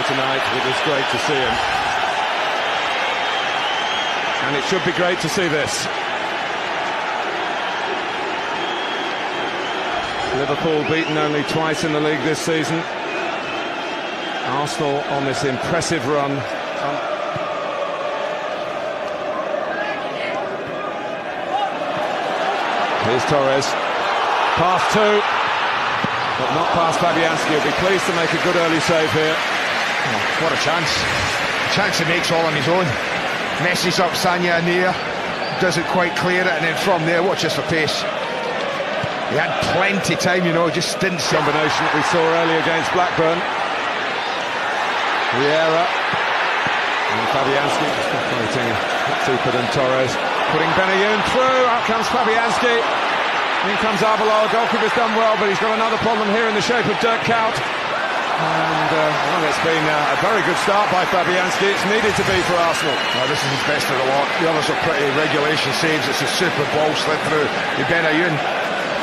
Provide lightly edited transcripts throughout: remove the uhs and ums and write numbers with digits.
tonight. It was great to see him. And it should be great to see this. Liverpool beaten only twice in the league this season. Arsenal on this impressive run. Here's Torres. Pass two, but not past Fabianski. He'll be pleased to make a good early save here. Oh, what a chance. A chance he makes all on his own. Messes up Sanya in the air. Doesn't quite clear it, and then from there, watch this for pace. He had plenty of time, you know, just didn't see. Combination that we saw earlier against Blackburn. Vieira. And Fabianski just operating deeper than Torres. Putting Benayoun through. Out comes Fabianski. In comes Arbeloa. Goalkeeper's done well, but he's got another problem here in the shape of Dirk Kuyt. And well, it's been a very good start by Fabianski. It's needed to be for Arsenal. This is his best of the lot. The others are pretty regulation saves. It's a super ball slid through the Benayoun.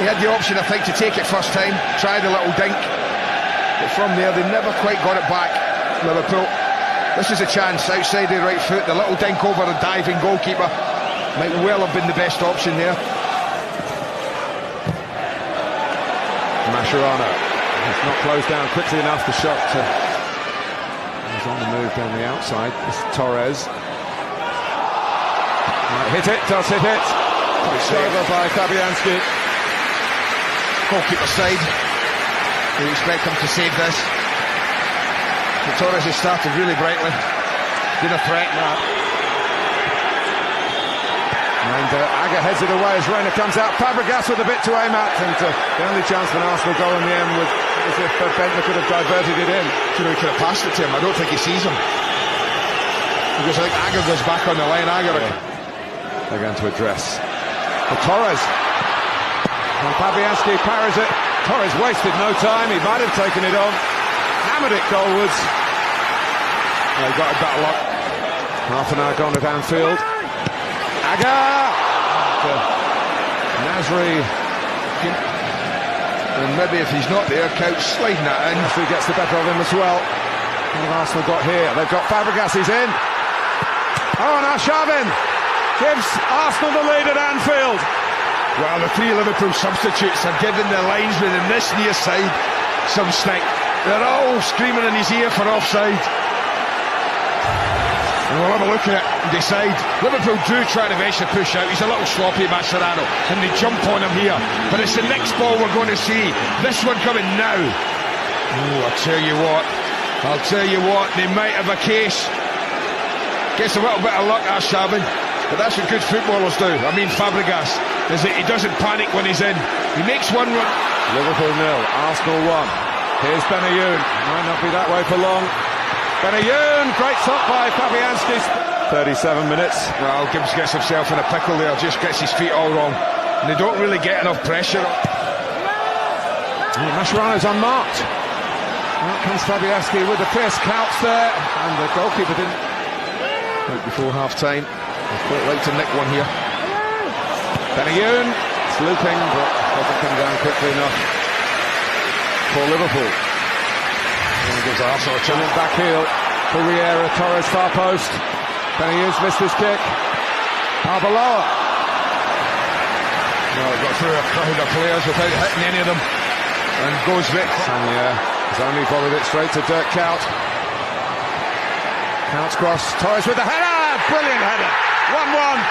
He had the option, I think, to take it first time, try the little dink, but from there they never quite got it back. Liverpool, this is a chance outside the right foot. The little dink over a diving goalkeeper might well have been the best option there. Mascherano, he's not closed down quickly enough. The shot he's on the move down the outside. This is Torres. Might hit it, does hit it. It's over by Fabianski. Goalkeeper side. We expect him to save this. The Torres has started really brightly. Been a threat now. And Aga heads it away as Reina comes out. Fabregas with a bit to aim at, and the only chance for an Arsenal goal in the end was as if Bentner could have diverted it in. You know, he could have passed it to him. I don't think he sees him. Because I think Aga goes back on the line. They're going to address. For Torres. And Fabianski parries it. Torres wasted no time. He might have taken it on. Hammered it goalwards. They got a better luck. Half an hour gone at Anfield. Aga! Nasri. And maybe if he's not there, Kuyt sliding that in. Nasri gets the better of him as well. What have Arsenal got here? They've got Fabregas, he's in. Oh, and Arshavin gives Arsenal the lead at Anfield. Well, the three Liverpool substitutes are giving the linesman in this near side some stick. They're all screaming in his ear for offside. And we'll have a look at it and decide. Liverpool do try to eventually push out. He's a little sloppy, Mascherano, and they jump on him here. But it's the next ball we're going to see. This one coming now. Oh, I'll tell you what, they might have a case. Gets a little bit of luck, Arshavin. But that's what good footballers do. I mean, Fabregas, is that he doesn't panic when he's in. He makes one run. Liverpool 0, Arsenal 1. Here's Benayoun. Might not be that way for long. Benayoun, great stop by Fabianski. 37 minutes. Well, Gibbs gets himself in a pickle there, just gets his feet all wrong. And they don't really get enough pressure. Mascherano's unmarked. Out comes Fabianski with the fierce Kuyt there. And the goalkeeper didn't. Right before half-time. I'd quite like to nick one here. Benayoun, it's looping, but doesn't come down quickly enough for Liverpool. And gives Arsenal a challenge back heel for Vieira. Torres far post. Benayoun's missed his kick. Arbeloa. Well, got through a crowd of players without hitting any of them. And goes Vic. Sanya has only volleyed it straight to Dirk Kuyt. Kuyt's cross. Torres with the header. Brilliant header. 1-1.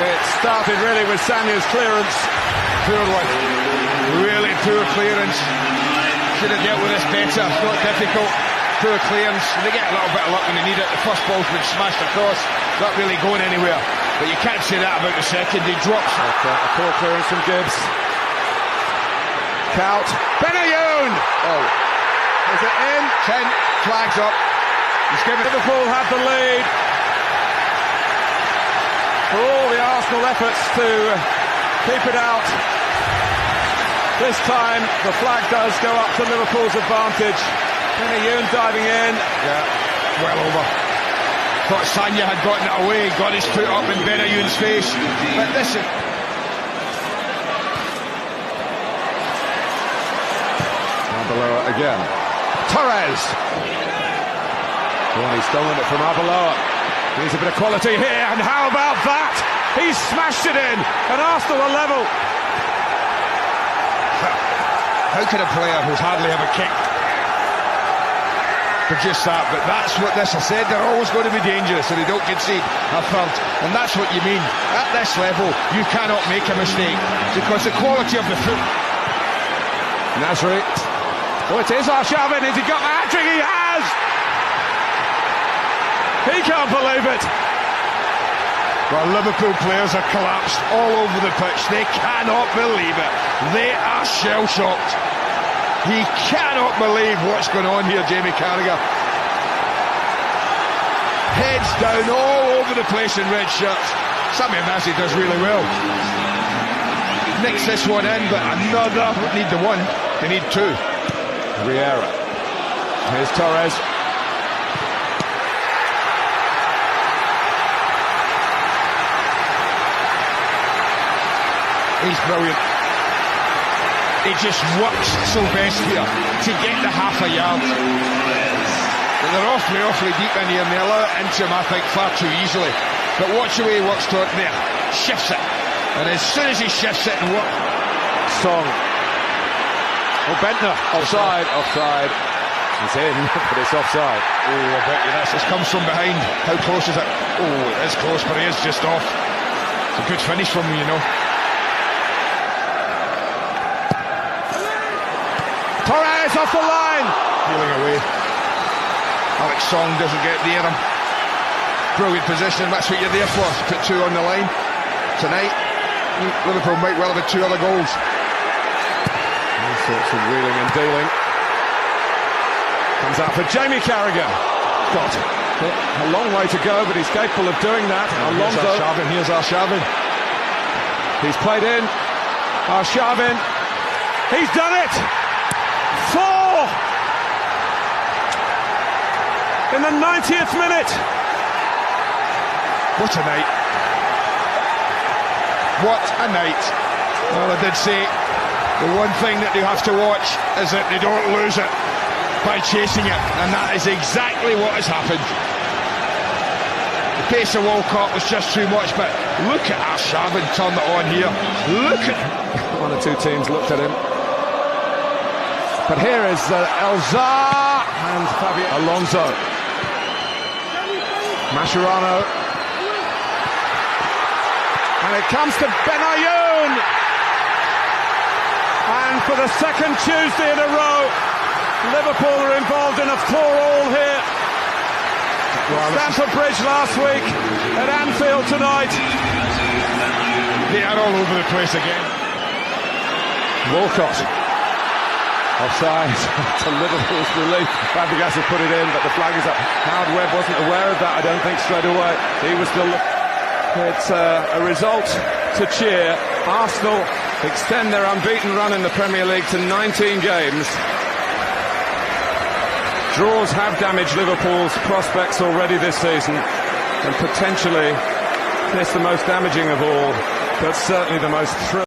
It started really with Sanya's clearance. Poor one. Really poor clearance. Should have dealt with this better. Not difficult. Poor clearance. They get a little bit of luck when they need it. The first ball's been smashed across. Not really going anywhere. But you can't say that about the second. He drops. A poor clearance from Gibbs. Kuyt. Benayoun! Oh. Is it in? 10. Flags up. He's given Liverpool have the lead. For all the Arsenal efforts to keep it out, this time the flag does go up to Liverpool's advantage. Benayoun diving in. Yeah, well over. Thought Sanya had gotten it away, got his foot up in Benayoun's face. But this is... Arbeloa again. Torres! Oh, he's stolen it from Arbeloa. Needs a bit of quality here, and how about that? He's smashed it in, and Arsenal are level. How can a player who's hardly ever kicked produce that? But that's what this, I said, they're always going to be dangerous, so they don't concede a third. And that's what you mean. At this level, you cannot make a mistake, because the quality of the foot. Nasri. Oh, it is Arshavin. Has he got the hat-trick? He has! He can't believe it. Well, Liverpool players are collapsed all over the pitch. They cannot believe it. They are shell-shocked. He cannot believe what's going on here, Jamie Carragher. Heads down all over the place in red shirts. Sammy Messi does really well. Nicks this one in, but another. Need the one, they need two. Riera. Here's Torres. He's brilliant. He just works so best here to get the half a yard. And they're awfully deep in here, and they allow it into him, I think, far too easily. But watch the way he works toward there. Shifts it. And as soon as he shifts it and works. Song. Oh, Bentner. Offside. He's in, but it's offside. Oh, I bet you this. This comes from behind. How close is it? Oh, it is close, but he is just off. It's a good finish from him, you know. Torres off the line. Peeling away. Alex Song doesn't get near him. Brilliant position. That's what you're there for. Put two on the line. Tonight, Liverpool might well have had two other goals. All sorts of wheeling and dealing. Comes out for Jamie Carragher. Got a long way to go, but he's capable of doing that. Alonso. Here's Arshavin. He's played in. Arshavin. He's done it. 4 in the 90th minute. What a night. What a night. Well, I did say the one thing that they have to watch is that they don't lose it by chasing it, and that is exactly what has happened. The pace of Walcott was just too much, but look at Arshavin turn it on here. Look at one or two teams looked at him. But here is Elzar and Fabio Alonso. Mascherano. And it comes to Benayoun. And for the second Tuesday in a row, Liverpool are involved in a 4-all here. Stamford Bridge last week, at Anfield tonight. They are all over the place again. Walcott. Offside to Liverpool's relief. Fabregas has put it in, but the flag is up. Howard Webb wasn't aware of that, I don't think, straight away. He was still. It's a result to cheer. Arsenal extend their unbeaten run in the Premier League to 19 games. Draws have damaged Liverpool's prospects already this season, and potentially it's the most damaging of all, but certainly the most thrilling.